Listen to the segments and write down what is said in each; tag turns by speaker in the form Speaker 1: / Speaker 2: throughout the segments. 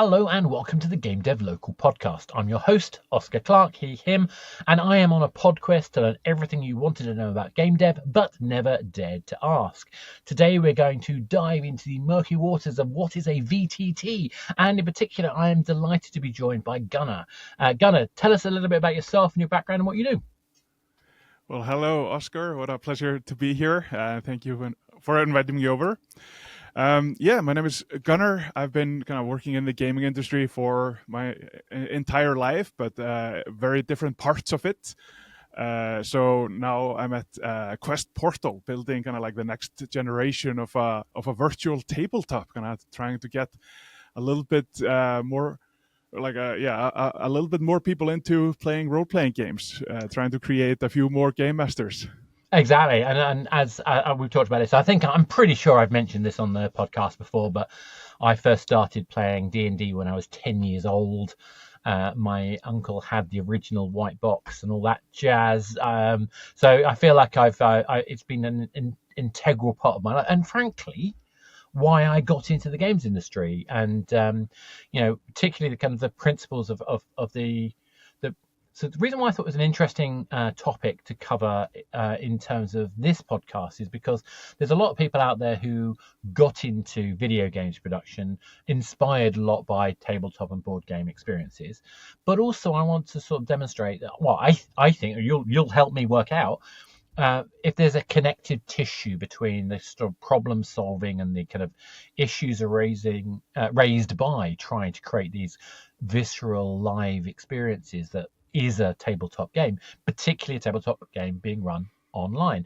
Speaker 1: Hello and welcome to the Game Dev Local Podcast. I'm your host, Oscar Clark, he, him, and I am on a Podquest to learn everything you wanted to know about game dev, but never dared to ask. Today we're going to dive into the murky waters of what is a VTT, and in particular I am delighted to be joined by Gunnar. Gunnar, tell us a little bit about yourself and your background and what you do.
Speaker 2: Well, hello, Oscar. What a pleasure to be here. Thank you for inviting me over. My name is Gunnar. I've been kind of working in the gaming industry for my entire life, but very different parts of it. So now I'm at Quest Portal, building kind of like the next generation of a virtual tabletop, kind of trying to get a little bit more, like a little bit more people into playing role-playing games, trying to create a few more game masters.
Speaker 1: Exactly, and as we've talked about this, I'm pretty sure I've mentioned this on the podcast before, but I first started playing D&D when I was 10 years old. My uncle had the original white box and all that jazz, so I feel like it's been an integral part of my life, and frankly, why I got into the games industry, and particularly the kind of the principles of the. So the reason why I thought it was an interesting topic to cover in terms of this podcast is because there's a lot of people out there who got into video games production, inspired a lot by tabletop and board game experiences. But also I want to sort of demonstrate that, well, I think you'll help me work out if there's a connective tissue between the sort of problem solving and the kind of issues raised by trying to create these visceral live experiences that is a tabletop game, particularly a tabletop game being run online.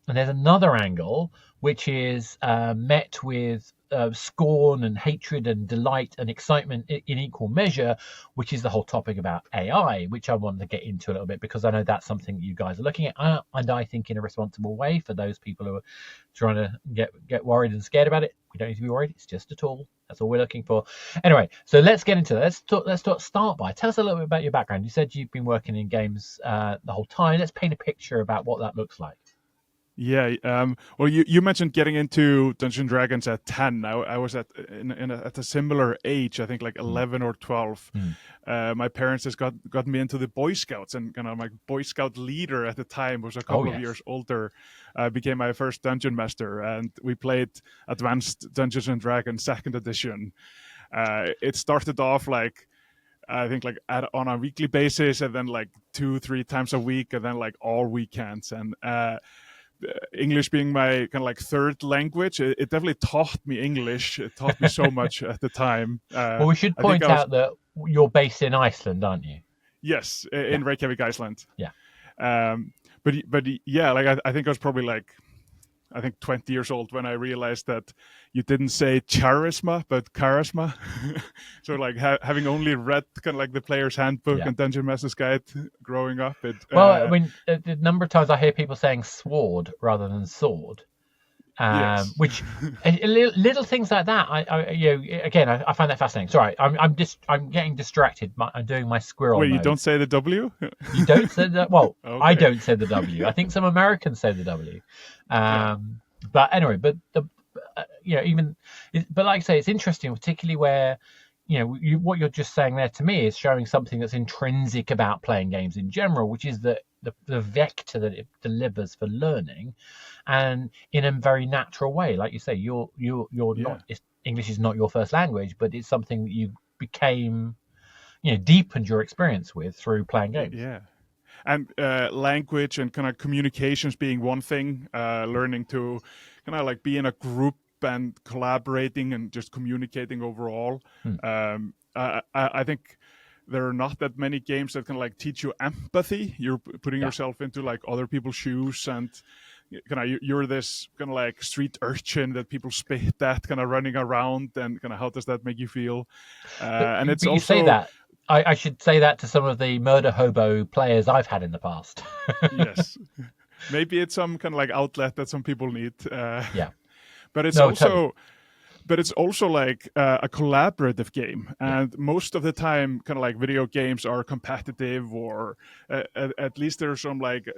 Speaker 1: And there's another angle which is met with scorn and hatred and delight and excitement in equal measure, which is the whole topic about AI, which I wanted to get into a little bit because I know that's something you guys are looking at, and I think in a responsible way for those people who are trying to get worried and scared about it. We don't need to be worried. It's just a tool. That's all we're looking for. Anyway, so let's get into it. Start by tell us a little bit about your background. You said you've been working in games the whole time. Let's paint a picture about what that looks like.
Speaker 2: Yeah. Well, you mentioned getting into Dungeons and Dragons at 10. I was at a similar age, I think like 11 or 12. My parents just got me into the Boy Scouts, and kind of my Boy Scout leader at the time was a couple of years older. Became my first dungeon master, and we played Advanced Dungeons and Dragons 2nd edition. It started off like, I think like on a weekly basis, and then like 2-3 times a week, and then like all weekends. And English being my kind of like third language, it definitely taught me English. It taught me so much at the time.
Speaker 1: Well, we should point out that you're based in Iceland, aren't you?
Speaker 2: Yes, in Reykjavik, Iceland.
Speaker 1: Yeah.
Speaker 2: But yeah, like I think I was probably like, I think 20 years old when I realized that you didn't say charisma, but charisma. So like having only read kind of like the Player's Handbook and Dungeon Master's Guide growing up.
Speaker 1: I mean, the number of times I hear people saying sword rather than sword, yes. Which little things like that, I find that fascinating. Sorry, I'm getting distracted. I'm doing my squirrel.
Speaker 2: Wait,
Speaker 1: mode.
Speaker 2: You don't say the W?
Speaker 1: You don't say that? Well,
Speaker 2: okay.
Speaker 1: I don't say the W. I think some Americans say the W. But anyway, but but like I say, it's interesting, particularly where what you're just saying there to me is showing something that's intrinsic about playing games in general, which is the vector that it delivers for learning, and in a very natural way. Like you say, you're not, English is not your first language, but it's something that you became, deepened your experience with through playing games.
Speaker 2: Yeah. And language and kind of communications being one thing, learning to kind of like be in a group and collaborating and just communicating overall. I think there are not that many games that can like teach you empathy. You're putting yourself into like other people's shoes, and kind of you're this kind of like street urchin that people spit at, kind of running around, and kind of how does that make you feel? And it's
Speaker 1: but you
Speaker 2: also
Speaker 1: say that. I should say that to some of the murder hobo players I've had in the past.
Speaker 2: Yes. Maybe it's some kind of like outlet that some people need. But it's but it's also like a collaborative game. And most of the time, kind of like video games are competitive, or at least there's some like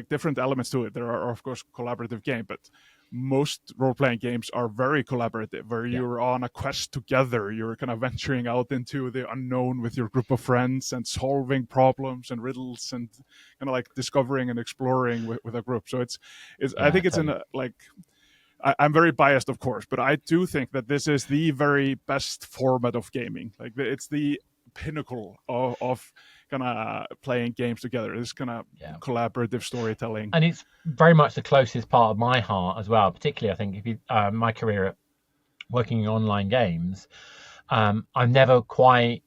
Speaker 2: different elements to it. There are, of course, collaborative game, but most role-playing games are very collaborative, where you're on a quest together. You're kind of venturing out into the unknown with your group of friends and solving problems and riddles and kind of like discovering and exploring with a group. So it's I think it's totally. I'm very biased, of course, but I do think that this is the very best format of gaming. Like it's the pinnacle of kind of playing games together, this kind of collaborative storytelling,
Speaker 1: and it's very much the closest part of my heart as well. Particularly, I think if you my career working in online games, I've never quite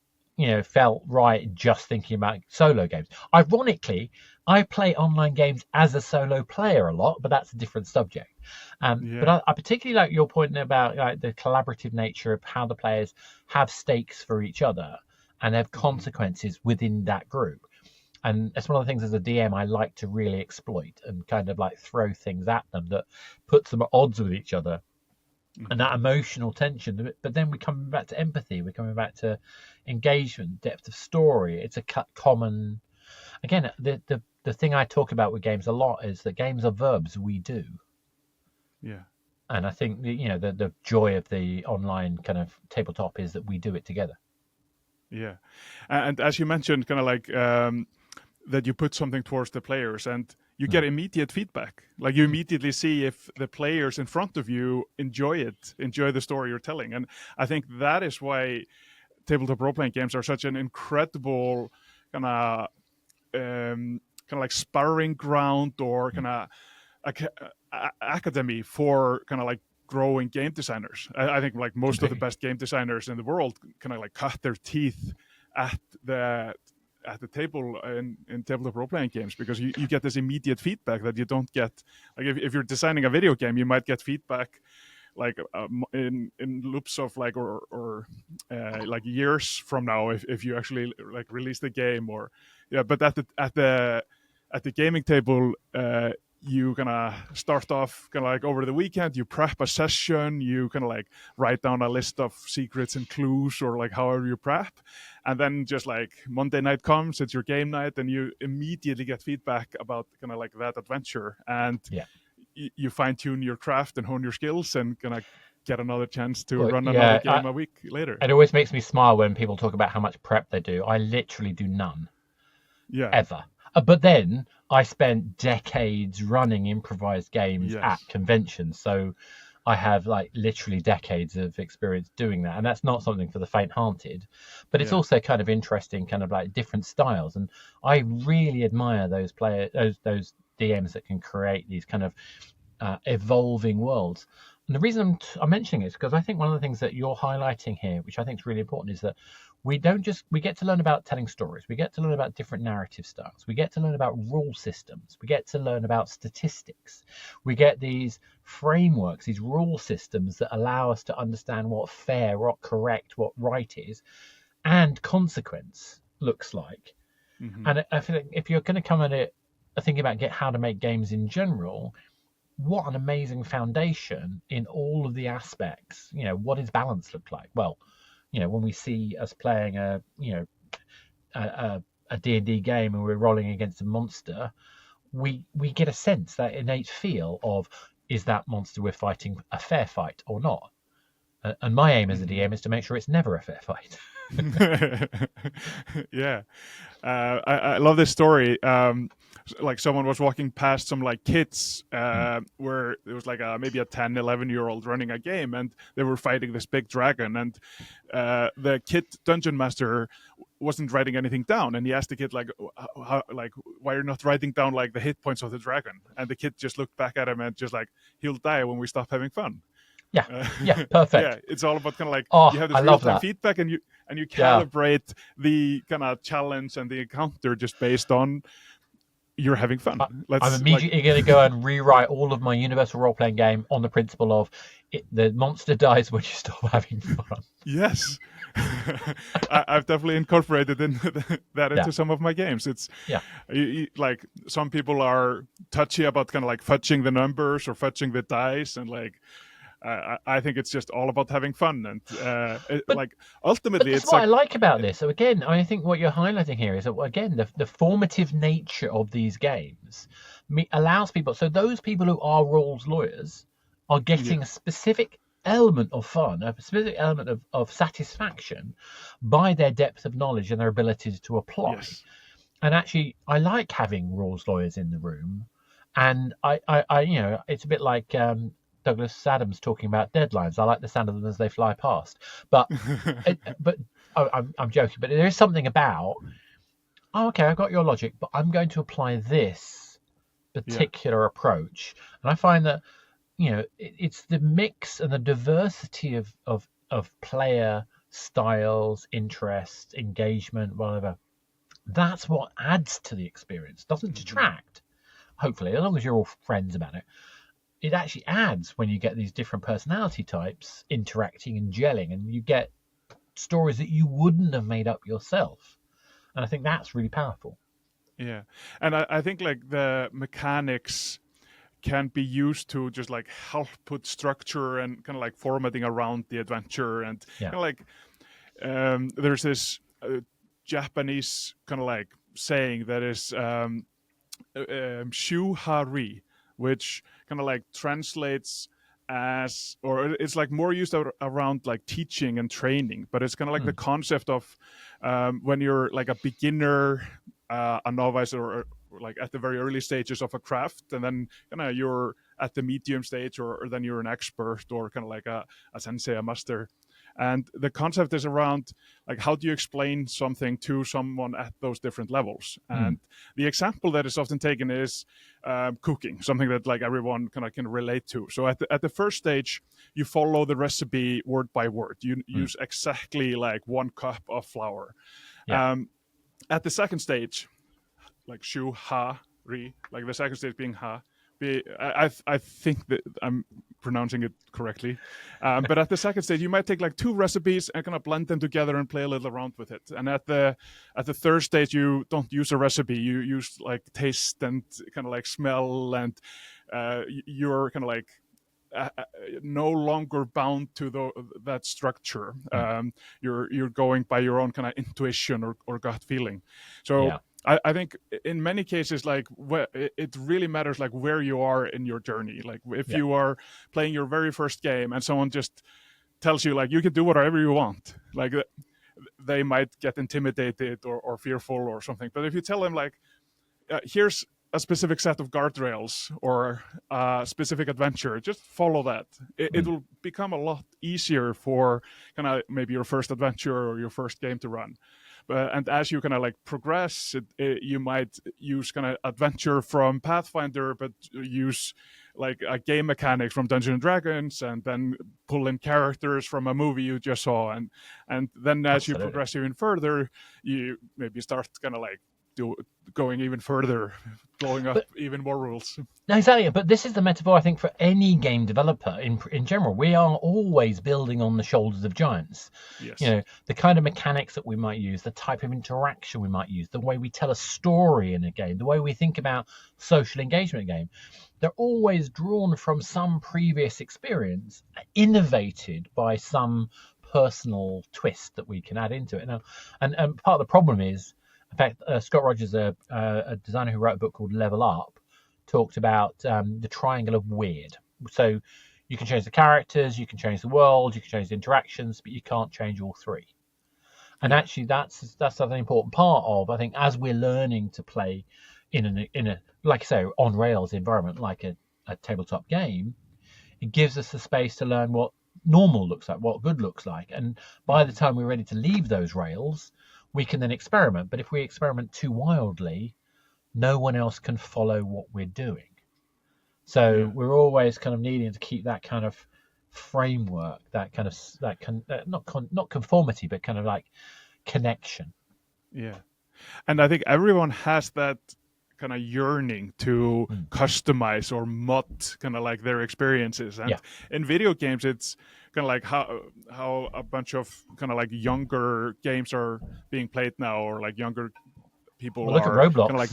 Speaker 1: felt right just thinking about solo games. Ironically, I play online games as a solo player a lot, but that's a different subject. But I particularly like your point about like the collaborative nature of how the players have stakes for each other and have consequences within that group. And that's one of the things as a DM I like to really exploit and kind of like throw things at them that puts them at odds with each other. And that emotional tension. But then we're coming back to empathy. We're coming back to engagement, depth of story. It's a common... Again, the thing I talk about with games a lot is that games are verbs we do.
Speaker 2: Yeah.
Speaker 1: And I think the joy of the online kind of tabletop is that we do it together.
Speaker 2: Yeah. And as you mentioned, kind of like that you put something towards the players and you get immediate feedback. Like you immediately see if the players in front of you enjoy the story you're telling. And I think that is why tabletop role-playing games are such an incredible kind of like sparring ground or kind of academy for kind of like growing game designers. I think like most of the best game designers in the world kind of like cut their teeth at the table in tabletop role-playing games, because you get this immediate feedback that you don't get. Like if you're designing a video game, you might get feedback like in loops of like or like years from now if you actually like release the game or but at the gaming table you kind of start off kind of like over the weekend, you prep a session, you kind of like write down a list of secrets and clues or like however you prep. And then just like Monday night comes, it's your game night, and you immediately get feedback about kind of like that adventure. And you fine tune your craft and hone your skills and kind of get another chance to run another game a week later.
Speaker 1: It always makes me smile when people talk about how much prep they do. I literally do none. Ever. But then I spent decades running improvised games at conventions. So I have like literally decades of experience doing that. And that's not something for the faint-hearted. But it's also kind of interesting, kind of like different styles. And I really admire those those DMs that can create these kind of evolving worlds. And the reason I'm mentioning it is because I think one of the things that you're highlighting here, which I think is really important, is that we get to learn about telling stories. We get to learn about different narrative styles. We get to learn about rule systems. We get to learn about statistics. We get these frameworks, these rule systems that allow us to understand what fair, what correct, what right is, and consequence looks like. And I think if you're going to come at it thinking about how to make games in general, what an amazing foundation in all of the aspects. What does balance look like? Well, when we see us playing a D&D game and we're rolling against a monster, we get a sense, that innate feel of, is that monster we're fighting a fair fight or not? And my aim as a DM is to make sure it's never a fair fight.
Speaker 2: I love this story. Like someone was walking past some like kids where there was like maybe a 10, 11-year-old running a game, and they were fighting this big dragon, and the kid dungeon master wasn't writing anything down, and he asked the kid like, why you're not writing down like the hit points of the dragon? And the kid just looked back at him and just like, he'll die when we stop having fun. Perfect. It's all about kind of like you have this real-time feedback, and you calibrate the kind of challenge and the encounter just based on you're having fun.
Speaker 1: I'm immediately going to go and rewrite all of my universal role-playing game on the principle of the monster dies when you stop having fun.
Speaker 2: Yes. I've definitely incorporated that into some of my games. It's like some people are touchy about kind of like fudging the numbers or fudging the dice, and like I think it's just all about having fun, and like ultimately,
Speaker 1: it's what I like about this. So again, I think what you're highlighting here is that again the formative nature of these games allows people. So those people who are rules lawyers are getting
Speaker 2: Yeah.
Speaker 1: a specific element of fun, a specific element of satisfaction by their depth of knowledge and their ability to apply.
Speaker 2: Yes.
Speaker 1: And actually, I like having rules lawyers in the room. And it's a bit like Douglas Adams talking about deadlines. I like the sound of them as they fly past. But but I'm joking. But there is something about, oh, okay, I've got your logic, but I'm going to apply this
Speaker 2: Yeah.
Speaker 1: particular approach. And I find that it's the mix and the diversity of player styles, interests, engagement, whatever. That's what adds to the experience. Doesn't detract. Hopefully, as long as you're all friends about it, it actually adds when you get these different personality types interacting and gelling, and you get stories that you wouldn't have made up yourself. And I think that's really powerful.
Speaker 2: Yeah. And I think like the mechanics can be used to just like help put structure and kind of like formatting around the adventure, and
Speaker 1: Yeah.
Speaker 2: kind of like there's this Japanese kind of like saying that is shuhari, which kind of like translates as, or it's like more used around like teaching and training, but it's kind of like the concept of when you're like a beginner, a novice, or like at the very early stages of a craft, and then kind of you're at the medium stage, or then you're an expert, or kind of like a sensei, a master. And the concept is around like, how do you explain something to someone at those different levels? And the example that is often taken is cooking, something that like everyone kind of can relate to. So at the first stage, you follow the recipe word by word. You use exactly like 1 cup of flour.
Speaker 1: Yeah.
Speaker 2: At the second stage, like shu ha ri, like the second stage being ha. I think that I'm pronouncing it correctly, but at the second stage, you might take like 2 recipes and kind of blend them together and play a little around with it. And at the third stage, you don't use a recipe; you use like taste and kind of like smell, and you're kind of like no longer bound to that structure. You're going by your own kind of intuition or gut feeling. So
Speaker 1: Yeah.
Speaker 2: I think in many cases, like it really matters, like where you are in your journey. Like if
Speaker 1: Yeah.
Speaker 2: you are playing your very first game and someone just tells you like you can do whatever you want, like they might get intimidated or fearful or something. But if you tell them like, here's a specific set of guardrails or a specific adventure, just follow that. It will become a lot easier for kind of maybe your first adventure or your first game to run. And as you kind of like progress, you might use kind of adventure from Pathfinder, but use like a game mechanics from Dungeons and Dragons, and then pull in characters from a movie you just saw, and then as you
Speaker 1: Absolutely.
Speaker 2: progress even further, you maybe start kind of like going even further, blowing up even more rules.
Speaker 1: No, exactly. But this is the metaphor, I think, for any game developer in general. We are always building on the shoulders of giants.
Speaker 2: Yes.
Speaker 1: The kind of mechanics that we might use, the type of interaction we might use, the way we tell a story in a game, the way we think about social engagement in a game, they're always drawn from some previous experience, innovated by some personal twist that we can add into it. Now, and part of the problem is, in fact, Scott Rogers, a designer who wrote a book called Level Up, talked about the triangle of weird. So you can change the characters, you can change the world, you can change the interactions, but you can't change all 3. And actually, that's an important part of, I think, as we're learning to play in a like I say, on rails environment, like a tabletop game. It gives us the space to learn what normal looks like, what good looks like, and by the time we're ready to leave those rails, we can then experiment. But if we experiment too wildly, no one else can follow what we're doing. So we're always kind of needing to keep that kind of framework, that kind of not conformity, but kind of like connection.
Speaker 2: Yeah. And I think everyone has that kind of yearning to customize or mod kind of like their experiences. And in video games, it's kind of like how a bunch of kind of like younger games are being played now, or like younger people
Speaker 1: Well, look at
Speaker 2: are
Speaker 1: Roblox,
Speaker 2: kind of like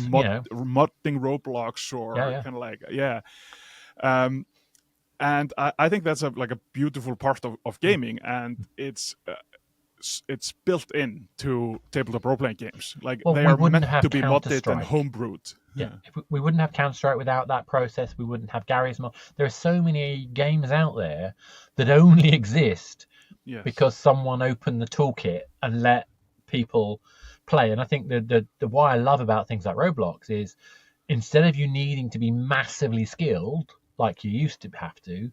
Speaker 2: modding Roblox, or kind of like and I think that's like a beautiful part of gaming, and it's it's built in to tabletop role-playing games. Like
Speaker 1: Well,
Speaker 2: they
Speaker 1: we
Speaker 2: are
Speaker 1: wouldn't
Speaker 2: meant
Speaker 1: have
Speaker 2: to be modded and
Speaker 1: Counter-Strike.
Speaker 2: homebrewed.
Speaker 1: Yeah, we wouldn't have Counter-Strike without that process. We wouldn't have Gary's mod. There are so many games out there that only exist
Speaker 2: Yes.
Speaker 1: because someone opened the toolkit and let people play. And I think the why I love about things like Roblox is, instead of you needing to be massively skilled like you used to have to,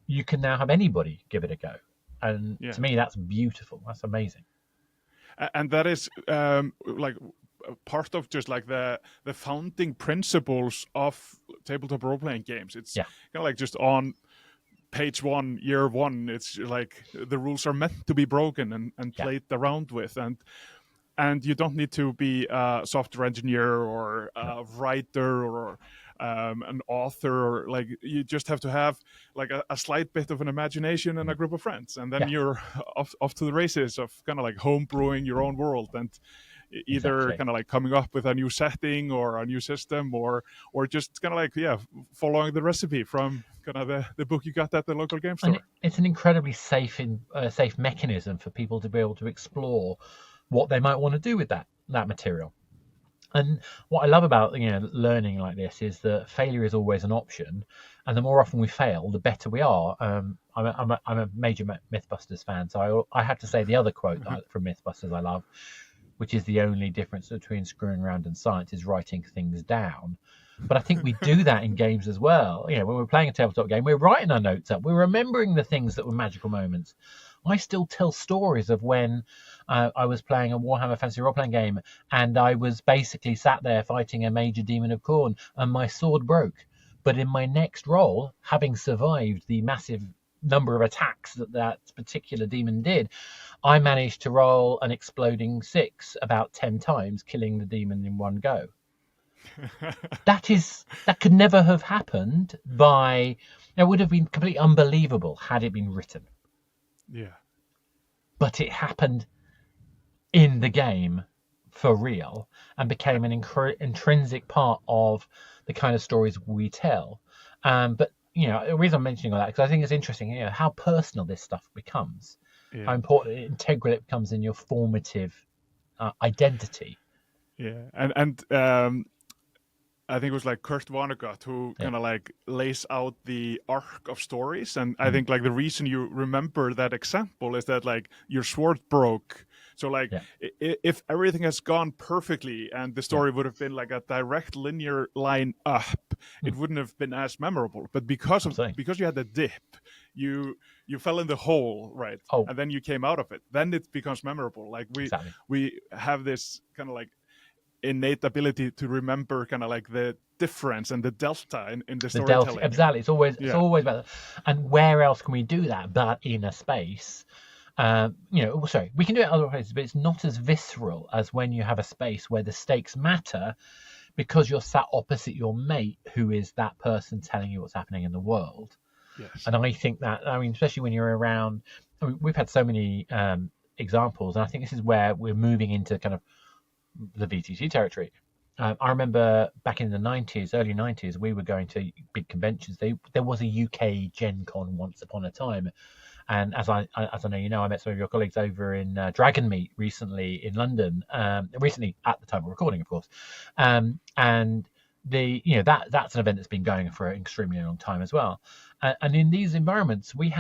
Speaker 1: you can now have anybody give it a go. And to me, that's beautiful. That's amazing.
Speaker 2: And that is like part of just like the founding principles of tabletop role-playing games. It's kind of like just on page 1, year 1, it's like the rules are meant to be broken and played around with, and you don't need to be a software engineer or a writer or an author, or like you just have to have like a slight bit of an imagination and a group of friends, and then you're off to the races of kind of like home brewing your own world, and either kind of like coming up with a new setting or a new system, or just kind of like following the recipe from kind of the book you got at the local game store.
Speaker 1: And it's an incredibly safe mechanism for people to be able to explore what they might want to do with that material. And what I love about learning like this is that failure is always an option, and the more often we fail, the better we are. I'm a major Mythbusters fan, so I have to say the other quote from Mythbusters I love, which is, the only difference between screwing around and science is writing things down. But I think we do that in games as well. When we're playing a tabletop game, we're writing our notes up. We're remembering the things that were magical moments. I still tell stories of when I was playing a Warhammer Fantasy role-playing game, and I was basically sat there fighting a major demon of Khorne, and my sword broke. But in my next roll, having survived the massive number of attacks that particular demon did, I managed to roll an exploding 6 about 10 times, killing the demon in one go. That could never have happened it would have been completely unbelievable had it been written.
Speaker 2: Yeah.
Speaker 1: But it happened in the game for real and became an intrinsic part of the kind of stories we tell. But the reason I'm mentioning all that, because I think it's interesting, how personal this stuff becomes, how important, integral it becomes in your formative identity.
Speaker 2: Yeah, and I think it was like Kurt Vonnegut who kind of like lays out the arc of stories, and I think like the reason you remember that example is that like your sword broke. So like if everything has gone perfectly and the story would have been like a direct linear line up, it wouldn't have been as memorable. But because you had the dip, you fell in the hole, right? And then you came out of it. Then it becomes memorable. Like we have this kind of like innate ability to remember kind of like the difference and the delta in the storytelling.
Speaker 1: Delta, exactly. It's always about that. And where else can we do that but in a space? We can do it other places, but it's not as visceral as when you have a space where the stakes matter because you're sat opposite your mate, who is that person telling you what's happening in the world.
Speaker 2: Yes.
Speaker 1: And I think that, especially when you're around, we've had so many examples, and I think this is where we're moving into kind of the VTT territory. I remember back in the early 90s, we were going to big conventions. There was a UK Gen Con once upon a time. And as I know, I met some of your colleagues over in Dragon Meet recently in London. Recently at the time of recording, of course. And that's an event that's been going for an extremely long time as well. And in these environments, we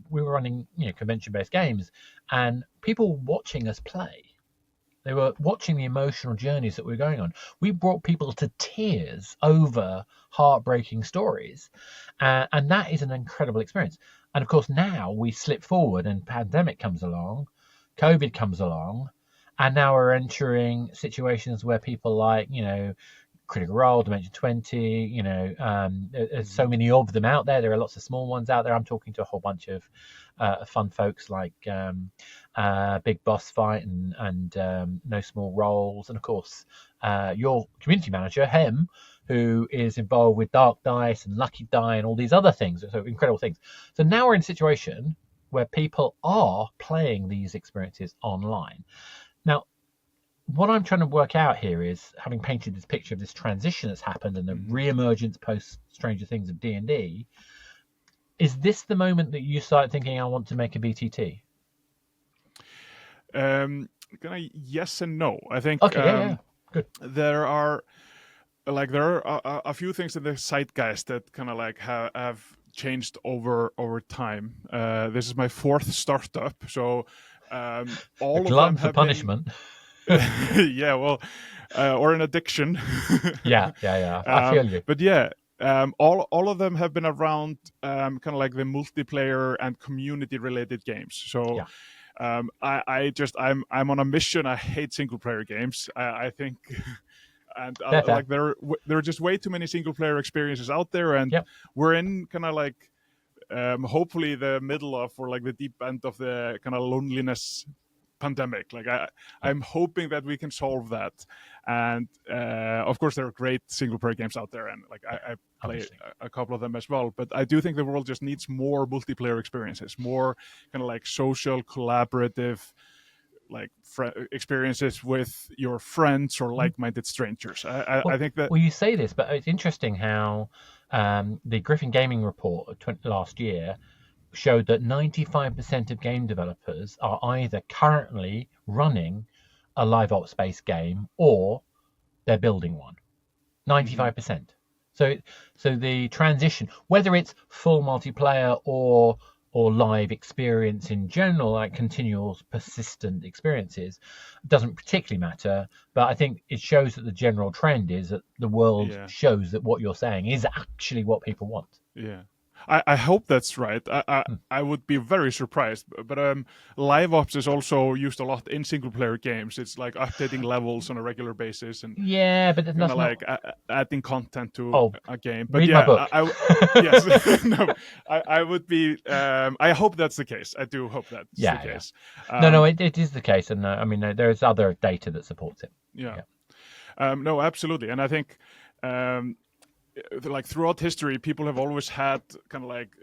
Speaker 1: were running convention-based games, and people watching us play. They were watching the emotional journeys that we were going on. We brought people to tears over heartbreaking stories, and that is an incredible experience. And of course, now we slip forward and pandemic comes along, COVID comes along, and now we're entering situations where people like, Critical Role, Dimension 20, there's so many of them out there. There are lots of small ones out there. I'm talking to a whole bunch of fun folks like Big Boss Fight and No Small Roles. And of course, your community manager, Hem, who is involved with Dark Dice and Lucky Die and all these other things. So incredible things. So now we're in a situation where people are playing these experiences online. Now, what I'm trying to work out here is, having painted this picture of this transition that's happened and the re-emergence post Stranger Things of D&D, is this the moment that you start thinking, I want to make a VTT?
Speaker 2: Kind of yes and no. I think
Speaker 1: Okay, yeah. Good.
Speaker 2: there are a few things in the zeitgeist that kind of like have changed over time. This is my fourth startup, so
Speaker 1: A
Speaker 2: all of them
Speaker 1: glutton for
Speaker 2: have been
Speaker 1: punishment.
Speaker 2: yeah, well, or an addiction.
Speaker 1: Yeah. I feel you.
Speaker 2: But yeah, all of them have been around kind of like the multiplayer and community related games. So
Speaker 1: Yeah.
Speaker 2: I'm on a mission. I hate single player games. I think, and
Speaker 1: Fair.
Speaker 2: like there are just way too many single player experiences out there, and
Speaker 1: Yep.
Speaker 2: we're in kind of like hopefully the middle of, or like the deep end of, the kind of loneliness pandemic. Like I'm hoping that we can solve that. And of course there are great single player games out there, and like I play a couple of them as well, but I do think the world just needs more multiplayer experiences, more kind of like social collaborative, like experiences with your friends or like-minded strangers. I think that
Speaker 1: Well, you say this, but it's interesting how the Griffin Gaming report last year showed that 95% of game developers are either currently running a live ops based game or they're building one. 95%. So the transition, whether it's full multiplayer or live experience in general, like continual persistent experiences, doesn't particularly matter. But I think it shows that the general trend is that the world shows that what you're saying is actually what people want.
Speaker 2: Yeah. I hope that's right. I would be very surprised. But live ops is also used a lot in single player games. It's like updating levels on a regular basis, and
Speaker 1: but that's
Speaker 2: kind of like adding content to a game. But
Speaker 1: read my book.
Speaker 2: Yes, no, I would be. I hope that's the case. I do hope that's the case.
Speaker 1: No, it is the case, and I mean there's other data that supports it.
Speaker 2: No, absolutely, and I think. Like throughout history, people have always had kind of like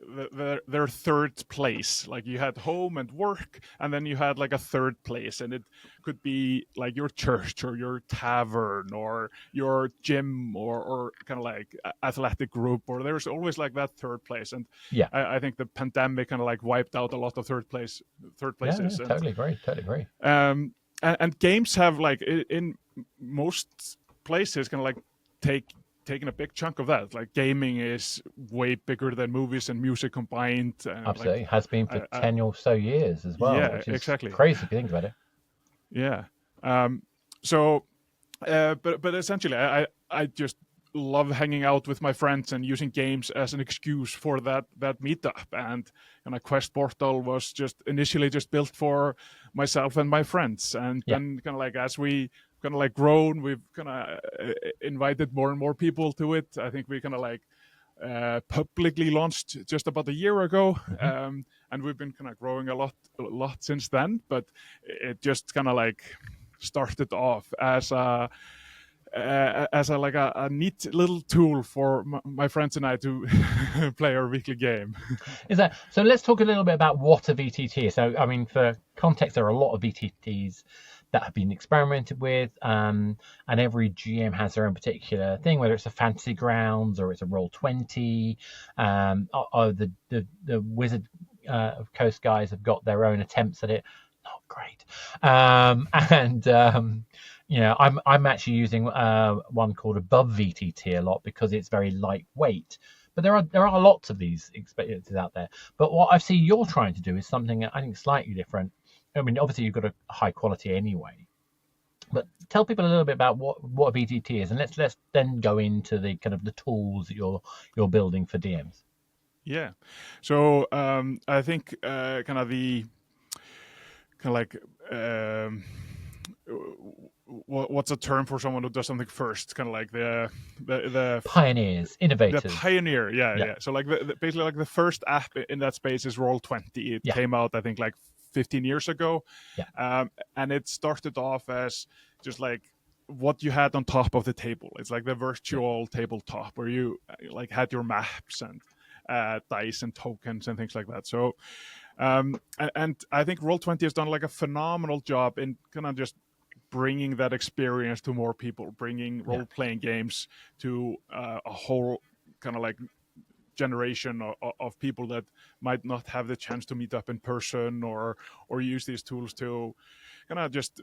Speaker 2: their third place. Like you had home and work, and then you had like a third place, and it could be like your church or your tavern or your gym or kind of like athletic group, or there's always like that third place. And I think the pandemic kind of like wiped out a lot of third places.
Speaker 1: Yeah, totally agree.
Speaker 2: And games have like in most places kind of like taking a big chunk of that. Like gaming is way bigger than movies and music combined.
Speaker 1: Absolutely, has been for 10 or so years as well.
Speaker 2: Yeah,
Speaker 1: which is
Speaker 2: exactly.
Speaker 1: Crazy if you think about it.
Speaker 2: Yeah. But essentially, I just love hanging out with my friends and using games as an excuse for that meetup. And Quest Portal was just initially just built for myself and my friends, and then kind of like as we kind of like grown, we've kind of invited more and more people to it. I think we kind of like publicly launched just about a year ago, and we've been kind of growing a lot since then. But it just kind of like started off as a neat little tool for my friends and I to play our weekly game.
Speaker 1: So let's talk a little bit about what a VTT is. So I mean, for context, there are a lot of VTTs that have been experimented with, and every GM has their own particular thing, whether it's a Fantasy Grounds or it's a Roll20. Or the Wizard Coast guys have got their own attempts at it. Not great. I'm actually using one called Above VTT a lot because it's very lightweight. But there are lots of these experiences out there. But what I see you're trying to do is something I think slightly different. I mean, obviously you've got a high quality anyway, but tell people a little bit about what a VTT is, and let's then go into the kind of the tools that you're building for DMs.
Speaker 2: Yeah, so I think what's a term for someone who does something first? Kind of like the
Speaker 1: pioneers, innovators.
Speaker 2: The pioneer, yeah. So like basically like the first app in that space is Roll20. It came out I think like 15 years ago, and it started off as just like what you had on top of the table. It's like the virtual tabletop where you like had your maps and dice and tokens and things like that. So and I think Roll20 has done like a phenomenal job in kind of just bringing that experience to more people, bringing role-playing games to a whole kind of like generation of people that might not have the chance to meet up in person or use these tools to kind of just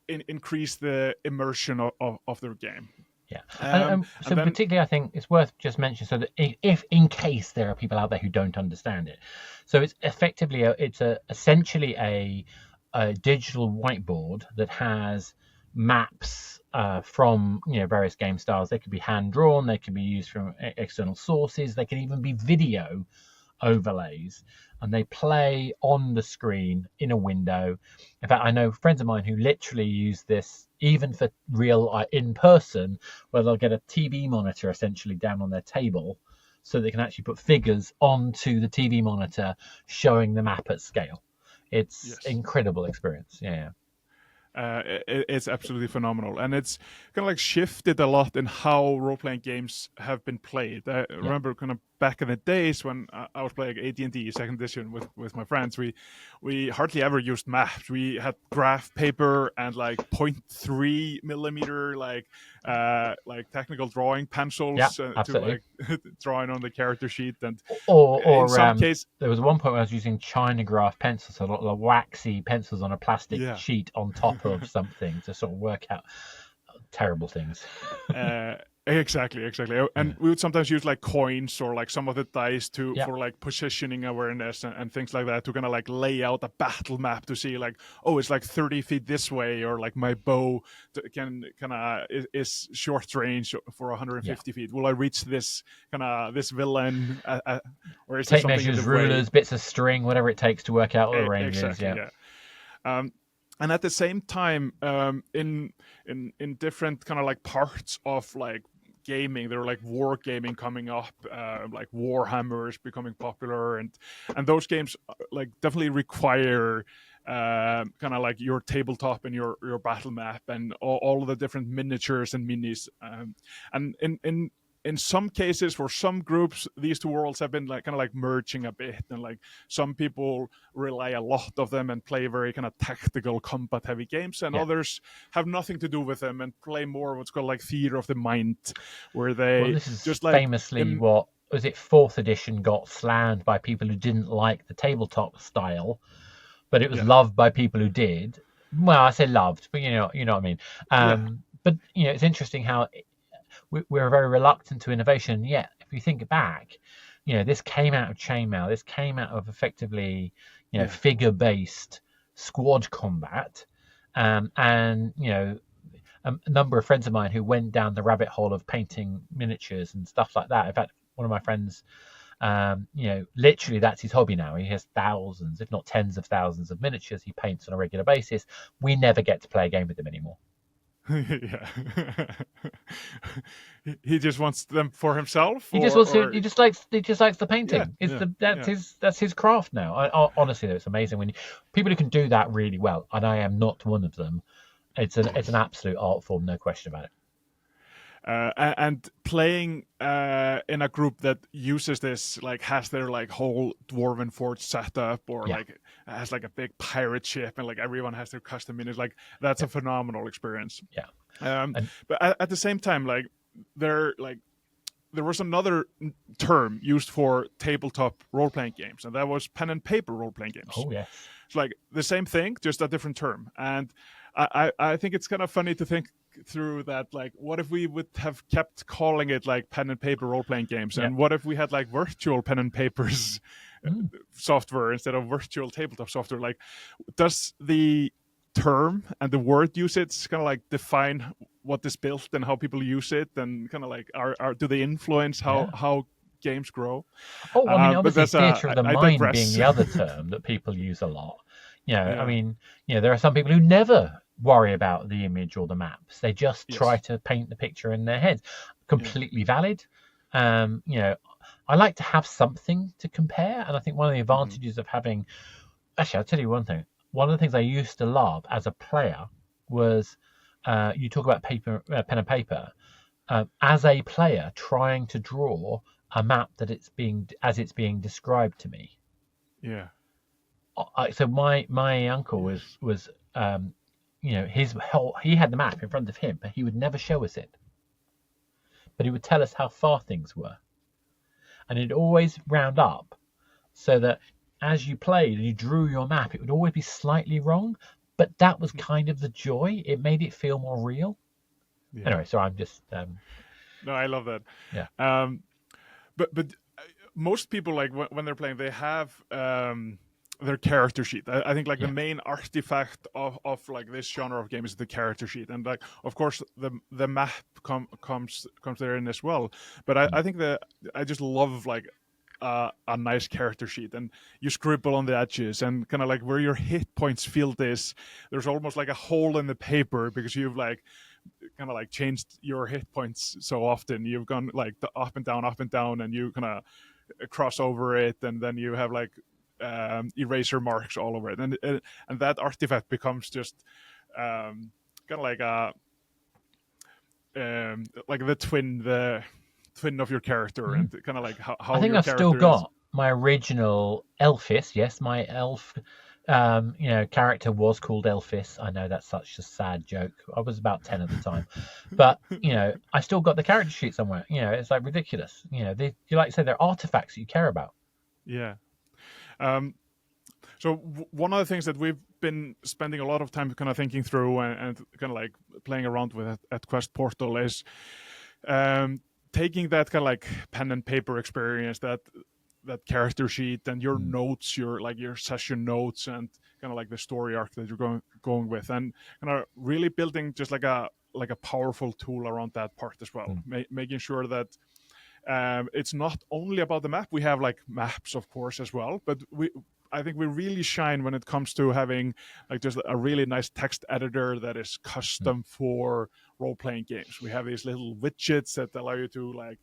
Speaker 2: increase the immersion of their game.
Speaker 1: Yeah. So
Speaker 2: and then
Speaker 1: particularly, I think it's worth just mentioning so that if in case there are people out there who don't understand it, so it's effectively essentially a digital whiteboard that has maps from various game styles. They could be hand drawn, they can be used from external sources, they can even be video overlays, and they play on the screen in a window. In fact, I know friends of mine who literally use this even for real in person, where they'll get a TV monitor essentially down on their table so they can actually put figures onto the TV monitor showing the map at scale. It's incredible experience. Yeah.
Speaker 2: It's absolutely phenomenal, and it's kind of like shifted a lot in how role-playing games have been played. I remember kind of back in the days when I was playing AT&T second edition with my friends, we hardly ever used maps. We had graph paper and like 0.3 millimeter like technical drawing pencils to like drawing on the character sheet, and
Speaker 1: or
Speaker 2: in some case
Speaker 1: there was one point where I was using China graph pencils, so a lot of waxy pencils on a plastic sheet on top of something to sort of work out terrible things.
Speaker 2: Exactly. And we would sometimes use like coins or like some of the dice for like positioning awareness and things like that, to kind of like lay out a battle map to see like, oh, it's like 30 feet this way, or like my bow can kind of is short range for 150 feet. Will I reach this this villain? Or is
Speaker 1: tape measures, rulers, bits of string, whatever it takes to work out what the range is.
Speaker 2: And at the same time, in different kind of like parts of like gaming, there were like war gaming coming up, like Warhammers becoming popular, and those games like definitely require kind of like your tabletop and your battle map and all of the different miniatures and minis, and in some cases, for some groups, these two worlds have been like kind of like merging a bit, and like some people rely a lot of them and play very kind of tactical combat heavy games, and others have nothing to do with them and play more what's called like theater of the mind, where they
Speaker 1: this is
Speaker 2: just like
Speaker 1: famously what was it, 4th edition got slammed by people who didn't like the tabletop style, but it was loved by people who did. Well, I say loved, but you know what I mean. But it's interesting how we're very reluctant to innovation. Yet, if you think back, this came out of chainmail. This came out of effectively, figure-based squad combat, and a number of friends of mine who went down the rabbit hole of painting miniatures and stuff like that. In fact, one of my friends, literally that's his hobby now. He has thousands, if not tens of thousands, of miniatures he paints on a regular basis. We never get to play a game with him anymore.
Speaker 2: He just wants them for himself.
Speaker 1: He just likes the painting. That's his craft now. Honestly, though, it's amazing when people who can do that really well, and I am not one of them. It's an absolute art form, no question about it.
Speaker 2: And playing in a group that uses this, like has their like whole dwarven fort set up, or like has like a big pirate ship, and like everyone has their custom minis, like that's a phenomenal experience. But at the same time, like there was another term used for tabletop role-playing games, and that was pen and paper role-playing games.
Speaker 1: Oh yeah,
Speaker 2: it's like the same thing, just a different term. And I think it's kind of funny to think through that, like, what if we would have kept calling it like pen and paper role-playing games, and what if we had like virtual pen and papers software instead of virtual tabletop software? Like, does the term and the word usage kind of like define what is built and how people use it, and kind of like do they influence how games grow?
Speaker 1: Oh, I mean, obviously theatre of the mind being the other term that people use a lot. I mean, there are some people who never worry about the image or the maps. They just try to paint the picture in their heads. Completely valid. I like to have something to compare, and I think one of the advantages of having, actually, I'll tell you one thing. One of the things I used to love as a player was, you talk about pen and paper, as a player trying to draw a map that it's being described to me.
Speaker 2: Yeah.
Speaker 1: So my uncle was he had the map in front of him, but he would never show us it. But he would tell us how far things were, and it'd always round up, so that as you played and you drew your map, it would always be slightly wrong, but that was kind of the joy. It made it feel more real.
Speaker 2: Yeah.
Speaker 1: Anyway, so I'm just
Speaker 2: No, I love that.
Speaker 1: Yeah.
Speaker 2: But most people, like when they're playing, they have their character sheet. I think like the main artifact of like this genre of game is the character sheet, and like of course the map comes there in as well. But I think that I just love like a nice character sheet, and you scribble on the edges, and kind of like where your hit points feel this. There's almost like a hole in the paper because you've like kind of like changed your hit points so often. You've gone like the up and down, and you kind of cross over it, and then you have like eraser marks all over it, and that artifact becomes just kind of like the twin of your character, and kind of like how
Speaker 1: I think
Speaker 2: your
Speaker 1: I've still
Speaker 2: character
Speaker 1: got my original Elphys. Yes, my elf character was called Elphys. I know that's such a sad joke. I was about 10 at the time, but I still got the character sheet somewhere. It's like ridiculous. You like to say they're artifacts that you care about.
Speaker 2: Yeah. So one of the things that we've been spending a lot of time kind of thinking through and kind of like playing around with at Quest Portal is taking that kind of like pen and paper experience, that character sheet, and your notes, your session notes, and kind of like the story arc that you're going with, and kind of really building just like a powerful tool around that part as well, making sure that it's not only about the map. We have like maps, of course, as well, but I think we really shine when it comes to having like just a really nice text editor that is custom for role-playing games. We have these little widgets that allow you to like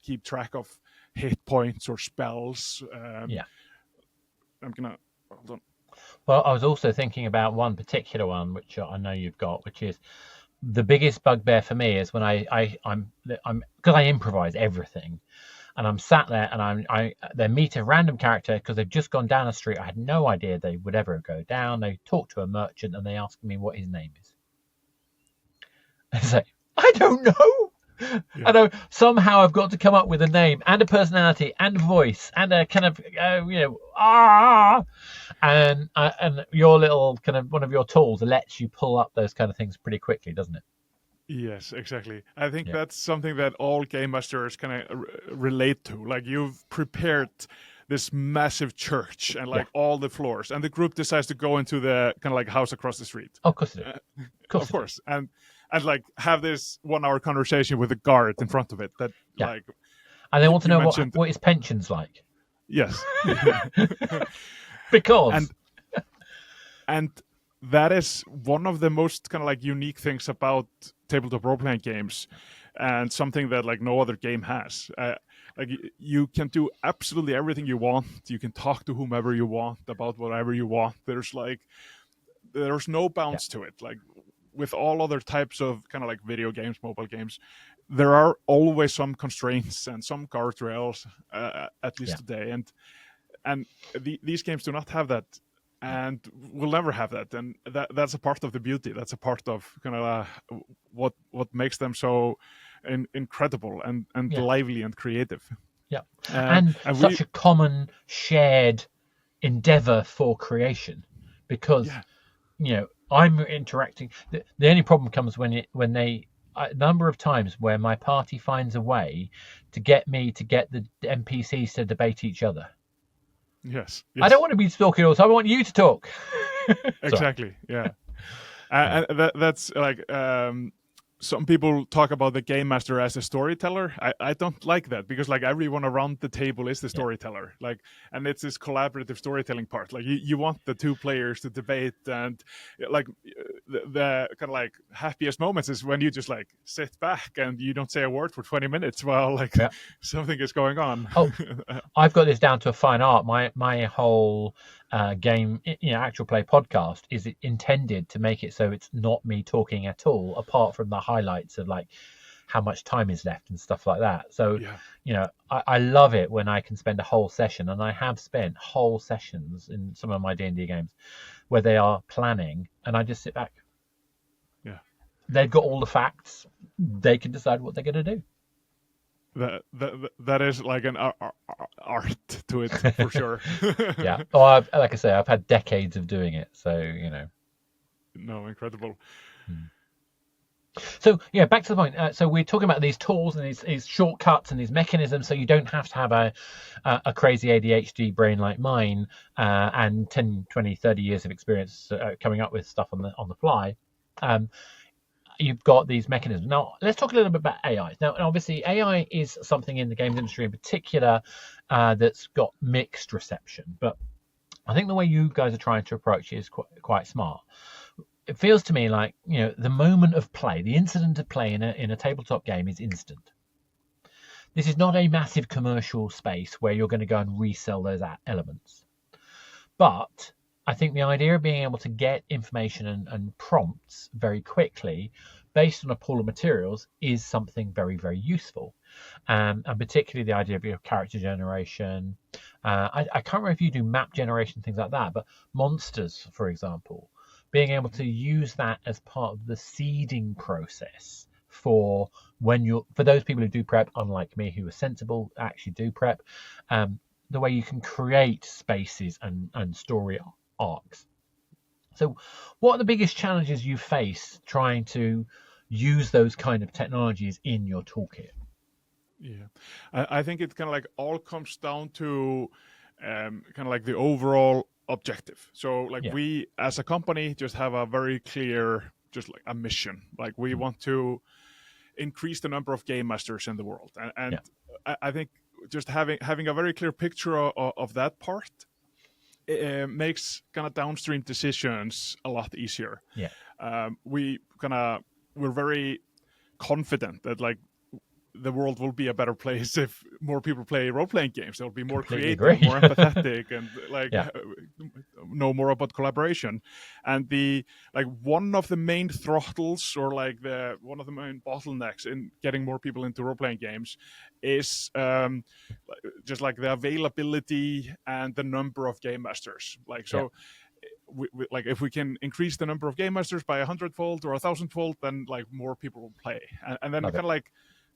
Speaker 2: keep track of hit points or spells. I'm gonna hold on.
Speaker 1: Well, I was also thinking about one particular one, which I know you've got, which is the biggest bugbear for me is when I'm because I improvise everything, and I'm sat there and they meet a random character because they've just gone down a street. I had no idea they would ever go down. They talk to a merchant and they ask me what his name is. I say, I don't know. Yeah. I know somehow I've got to come up with a name and a personality and a voice and a kind of and your little kind of one of your tools lets you pull up those kind of things pretty quickly, doesn't it?
Speaker 2: Yes, exactly. I think that's something that all game masters kind of relate to. Like you've prepared this massive church and like all the floors, and the group decides to go into the kind of like house across the street.
Speaker 1: Of course it is.
Speaker 2: Of course. And like have this 1 hour conversation with a guard in front of it that like,
Speaker 1: and they want to know what his pension's like.
Speaker 2: Yes.
Speaker 1: Because
Speaker 2: and that is one of the most kind of like unique things about tabletop role-playing games, and something that like no other game has. Like you can do absolutely everything you want. You can talk to whomever you want about whatever you want. There's no bounds to it. Like with all other types of kind of like video games, mobile games, there are always some constraints and some guardrails, at least today. And these games do not have that, and will never have that. And that's a part of the beauty. That's a part of kind of what makes them so incredible and lively and creative.
Speaker 1: Yeah, and such a common shared endeavor for creation, because I'm interacting. The only problem comes when a number of times where my party finds a way to get me to get the NPCs to debate each other.
Speaker 2: Yes.
Speaker 1: I don't want to be talking all the time. I want you to talk.
Speaker 2: Exactly. Yeah. And that's like some people talk about the game master as a storyteller. I don't like that, because like everyone around the table is the storyteller. Like, and it's this collaborative storytelling part. Like you want the two players to debate, and like the kind of like happiest moments is when you just like sit back and you don't say a word for 20 minutes while like something is going on.
Speaker 1: I've got this down to a fine art. My whole game, actual play podcast is intended to make it so it's not me talking at all, apart from the highlights of like how much time is left and stuff like that. So I love it when I can spend a whole session, and I have spent whole sessions in some of my D&D games where they are planning and I just sit back. They've got all the facts, they can decide what they're going to do.
Speaker 2: that is like an art to it for sure.
Speaker 1: Yeah. Oh, like I say, I've had decades of doing it, so
Speaker 2: No, incredible.
Speaker 1: So yeah, back to the point. So we're talking about these tools and these shortcuts and these mechanisms, so you don't have to have a crazy ADHD brain like mine and 10, 20, 30 years of experience coming up with stuff on the fly. You've got these mechanisms. Now, let's talk a little bit about AI. Now, obviously, AI is something in the games industry in particular that's got mixed reception, but I think the way you guys are trying to approach it is quite smart. It feels to me like the moment of play, the incident of play in a tabletop game is instant. This is not a massive commercial space where you're going to go and resell those elements. But I think the idea of being able to get information and prompts very quickly based on a pool of materials is something very, very useful. And particularly the idea of your character generation. I can't remember if you do map generation, things like that, but monsters, for example, being able to use that as part of the seeding process for those people who do prep, unlike me, who are sensible, actually do prep, the way you can create spaces and story arcs. So what are the biggest challenges you face trying to use those kind of technologies in your toolkit?
Speaker 2: Yeah, I think it kind of like all comes down to kind of like the overall objective. So like we as a company just have a very clear, just like a mission. Like we want to increase the number of game masters in the world. And I think just having a very clear picture of that part makes kind of downstream decisions a lot easier. We're very confident that like the world will be a better place if more people play role-playing games. They'll be more creative, more empathetic, and like know more about collaboration. And one of the main throttles, or like one of the main bottlenecks in getting more people into role-playing games is just like the availability and the number of game masters. Like so. Like if we can increase the number of game masters by 100-fold or 1,000-fold, then like more people will play, and then kind of like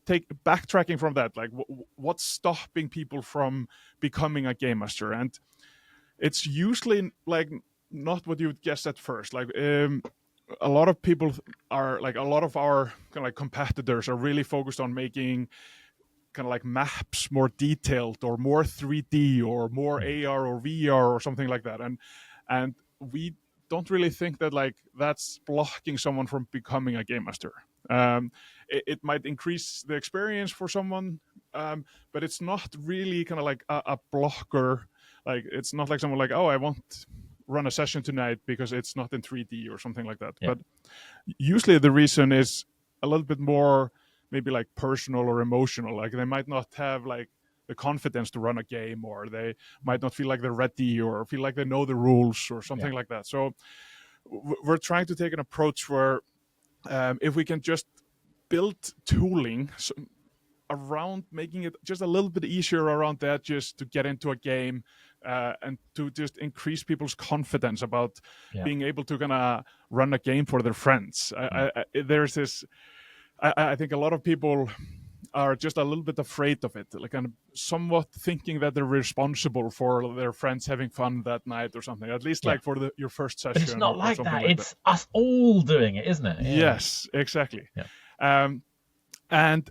Speaker 2: backtracking from that, like what's stopping people from becoming a game master. And it's usually like not what you would guess at first. Like a lot of people are like, a lot of our kind of like competitors are really focused on making kind of like maps more detailed or more 3D or more AR or VR or something like that. And we don't really think that like that's blocking someone from becoming a game master. It might increase the experience for someone, but it's not really kind of like a blocker. Like it's not like someone like, oh, I won't run a session tonight because it's not in 3D or something like that. But usually the reason is a little bit more maybe like personal or emotional. Like they might not have like the confidence to run a game, or they might not feel like they're ready or feel like they know the rules or something like that. So we're trying to take an approach where if we can just build tooling around making it just a little bit easier around that, just to get into a game and to just increase people's confidence about being able to kind of run a game for their friends. There's this, I think a lot of people are just a little bit afraid of it, like kind of somewhat thinking that they're responsible for their friends having fun that night or something, at least like for your first session.
Speaker 1: But it's not like that. It's us all doing it, isn't it?
Speaker 2: Yes, exactly. And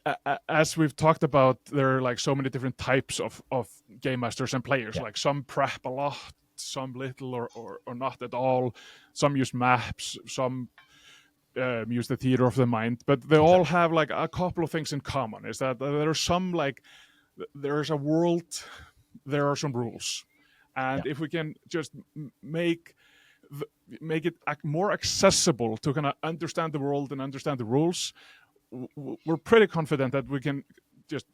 Speaker 2: as we've talked about, there are like so many different types of game masters and players. Like some prep a lot, some little or not at all. Some use maps, some use the theater of the mind, but they all have like a couple of things in common. Is that there's some like there's a world, there are some rules, and if we can just make it more accessible to kind of understand the world and understand the rules, we're pretty confident that we can just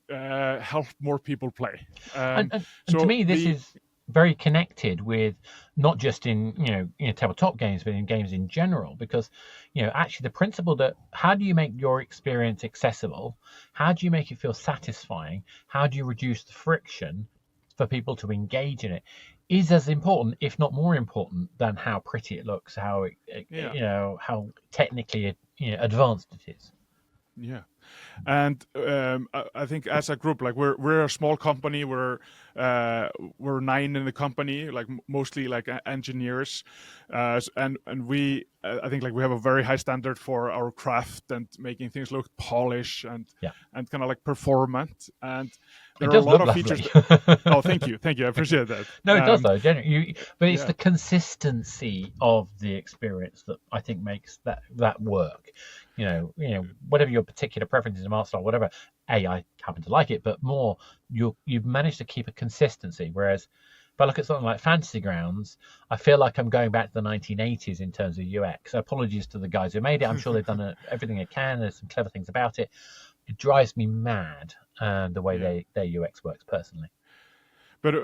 Speaker 2: help more people play.
Speaker 1: And so to me, this is very connected with not just in tabletop games, but in games in general, because actually the principle that how do you make your experience accessible, how do you make it feel satisfying, how do you reduce the friction for people to engage in it, is as important, if not more important, than how pretty it looks, how how technically advanced it is.
Speaker 2: Yeah, And I think as a group, like we're a small company. We're 9 in the company, like mostly like engineers, and we I think like we have a very high standard for our craft and making things look polished and kind of like performant. And
Speaker 1: It
Speaker 2: there are a
Speaker 1: does
Speaker 2: lot
Speaker 1: look
Speaker 2: of features.
Speaker 1: lovely.
Speaker 2: Oh, thank you, I appreciate that.
Speaker 1: No, it does though. But it's
Speaker 2: Yeah.
Speaker 1: the consistency of the experience that I think makes that work. Whatever your particular preferences in art style, whatever. I happen to like it, but more you've managed to keep a consistency. Whereas if I look at something like Fantasy Grounds, I feel like I'm going back to the 1980s in terms of UX. So apologies to the guys who made it. I'm sure they've done everything they can. There's some clever things about it. It drives me mad, the way their UX works personally.
Speaker 2: But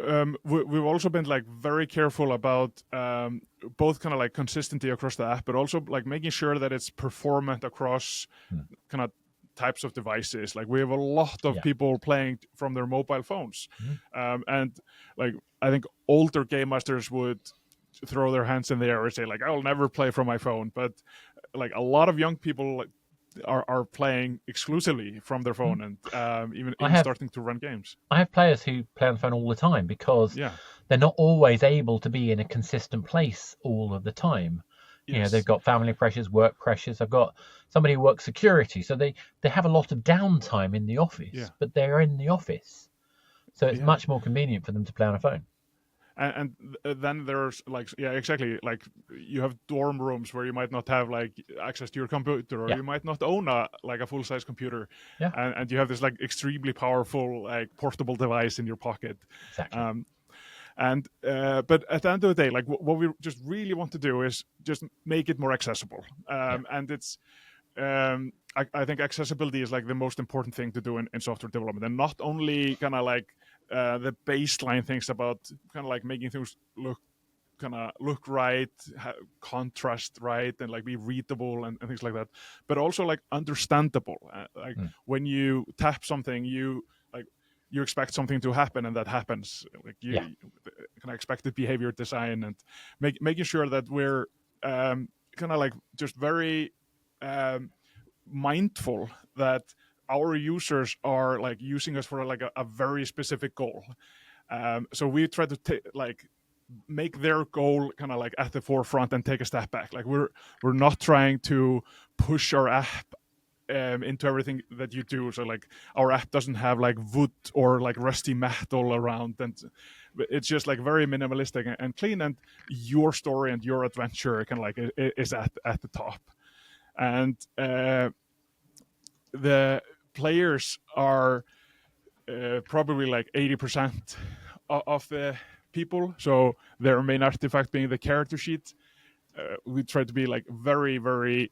Speaker 2: we've also been like very careful about both kind of like consistency across the app, but also like making sure that it's performant across kind of types of devices. Like we have a lot of people playing from their mobile phones, and like I think older game masters would throw their hands in the air and say like, I'll never play from my phone. But like a lot of young people are playing exclusively from their phone and even starting to run games.
Speaker 1: I have players who play on the phone all the time because they're not always able to be in a consistent place all of the time. Yes. They've got family pressures, work pressures. I've got somebody who works security, so they have a lot of downtime in the office, but they're in the office. So it's much more convenient for them to play on a phone.
Speaker 2: And then there's like exactly, like you have dorm rooms where you might not have like access to your computer, or you might not own a full-size computer, and you have this like extremely powerful like portable device in your pocket.
Speaker 1: Exactly.
Speaker 2: But at the end of the day, like what we just really want to do is just make it more accessible, and it's I think accessibility is like the most important thing to do in software development, and not only kind of like the baseline things about kind of like making things look right, contrast right, and like be readable and things like that, but also like understandable. When you tap something, you expect something to happen, and that happens. Like you kind of expected behavior design, and making sure that we're kind of like just very mindful that our users are like using us for like a very specific goal. So we try to like make their goal kind of like at the forefront and take a step back. Like we're not trying to push our app into everything that you do. So like our app doesn't have like wood or like rusty metal around, and it's just like very minimalistic and clean, and your story and your adventure kind of like is at the top. And the players are probably like 80% of the people, so their main artifact being the character sheet. We try to be like very, very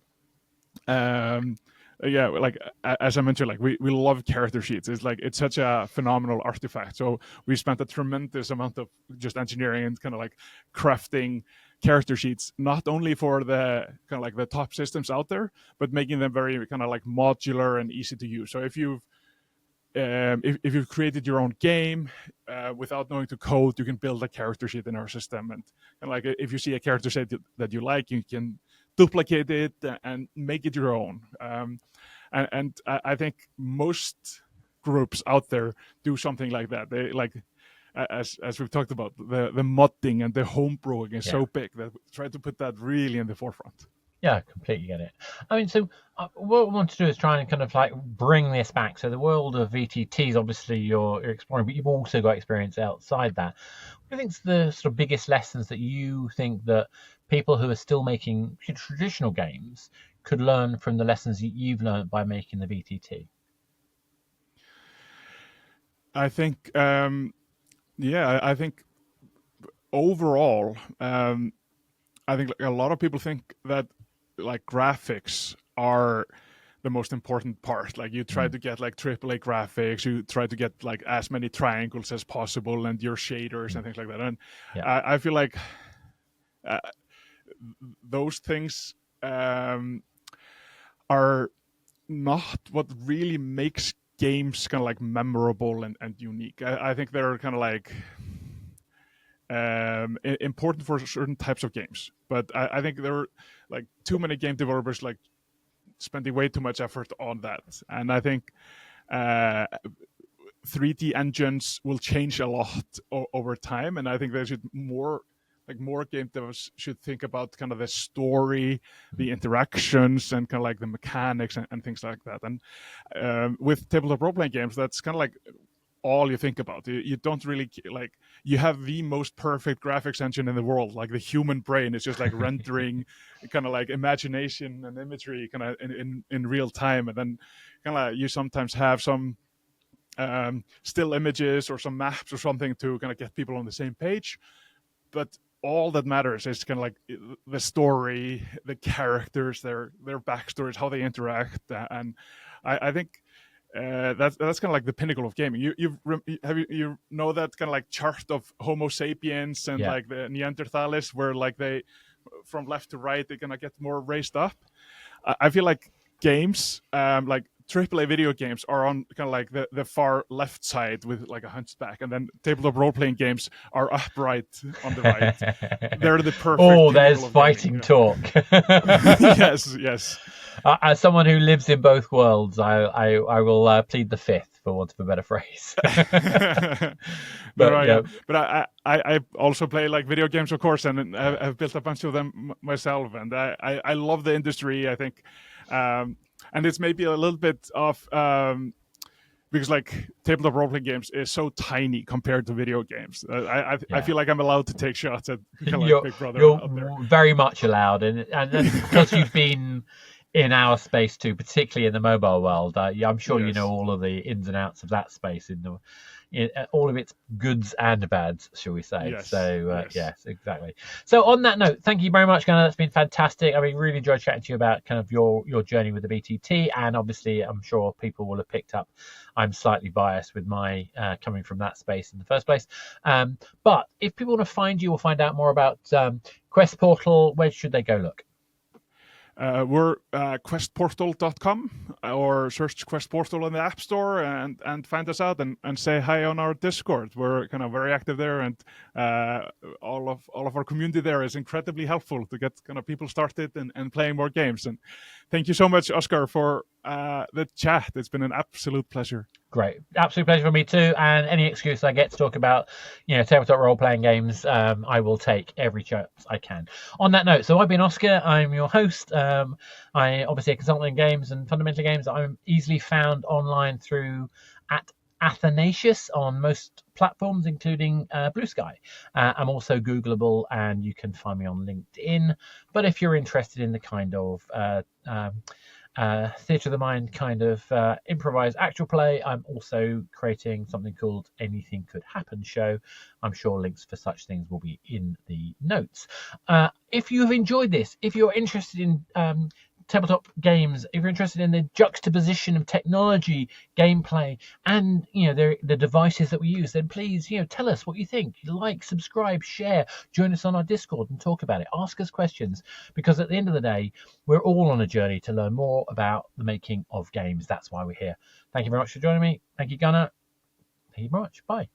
Speaker 2: like as I mentioned, like we love character sheets. It's such a phenomenal artifact, so we spent a tremendous amount of just engineering and kind of like crafting character sheets, not only for the kind of like the top systems out there, but making them very kind of like modular and easy to use. So if you've created your own game without knowing to code, you can build a character sheet in our system, and like if you see a character sheet that you like, you can duplicate it and make it your own. And I think most groups out there do something like that. They like, as we've talked about, the modding and the homebrewing is so big that we try to put that really in the forefront.
Speaker 1: Yeah, I completely get it. I mean, so what we want to do is try and kind of like bring this back. So the world of VTTs, obviously you're exploring, but you've also got experience outside that. What do you think's the sort of biggest lessons that you think that people who are still making traditional games could learn from the lessons you've learned by making the VTT?
Speaker 2: I think, I think overall, I think a lot of people think that like graphics are the most important part. Like you try to get like AAA graphics, you try to get like as many triangles as possible and your shaders and things like that. And I feel like those things are not what really makes games kind of like memorable and unique. I think they're kind of like important for certain types of games, but I think there are like too many game developers like spending way too much effort on that. And I think 3D engines will change a lot over time, and I think there should more game devs should think about kind of the story, the interactions, and kind of like the mechanics and things like that. And with tabletop role-playing games, that's kind of like all you think about. You don't really like, you have the most perfect graphics engine in the world. Like the human brain is just like rendering kind of like imagination and imagery kind of in real time, and then kind of like you sometimes have some still images or some maps or something to kind of get people on the same page. But all that matters is kind of like the story, the characters, their backstories, how they interact, and I think that's kind of like the pinnacle of gaming. You know that kind of like chart of Homo sapiens and like the Neanderthals, where like they from left to right they kind of get more raised up. I feel like games, like AAA video games, are on kind of like the far left side with like a hunchback, and then tabletop role-playing games are upright on the right. They're the perfect.
Speaker 1: Oh, there's fighting talk.
Speaker 2: Yes.
Speaker 1: As someone who lives in both worlds, I will plead the fifth, for want of a better phrase.
Speaker 2: but I also play like video games, of course, and I've built a bunch of them myself, and I love the industry. I think. And it's maybe a little bit of because like tabletop role-playing games is so tiny compared to video games. I feel like I'm allowed to take shots at kind of like Big Brother.
Speaker 1: You're very much allowed, and because you've been in our space too, particularly in the mobile world. I'm sure you know all of the ins and outs of that space in all of its goods and bads, shall we say.
Speaker 2: Yes.
Speaker 1: So yes, exactly. So on that note, thank you very much, Gunnar. That's been fantastic. I mean, really enjoyed chatting to you about kind of your journey with the VTT, and obviously I'm sure people will have picked up I'm slightly biased with my coming from that space in the first place. But if people want to find you or find out more about Quest Portal, where should they go look?
Speaker 2: We're questportal.com, or search Quest Portal in the App Store and find us out and say hi on our Discord. We're kind of very active there, and all of our community there is incredibly helpful to get kind of people started and playing more games. And thank you so much, Oscar, for the chat. It's been an absolute pleasure.
Speaker 1: Great. Absolute pleasure for me too. And any excuse I get to talk about, tabletop role-playing games, I will take every chance I can. On that note, so I've been Oscar. I'm your host. I obviously consult in games and fundamentally games. I'm easily found online through @Athanasius on most platforms, including Blue Sky. I'm also Googleable, and you can find me on LinkedIn. But if you're interested in the kind of theatre of the mind kind of improvised actual play, I'm also creating something called Anything Could Happen Show. I'm sure links for such things will be in the notes. If you've enjoyed this, if you're interested in tabletop games, if you're interested in the juxtaposition of technology, gameplay, and the devices that we use, then please tell us what you think. Like, subscribe, share, join us on our Discord and talk about it. Ask us questions, because at the end of the day, we're all on a journey to learn more about the making of games. That's why we're here. Thank you very much for joining me. Thank you, Gunnar. Thank you very much. Bye.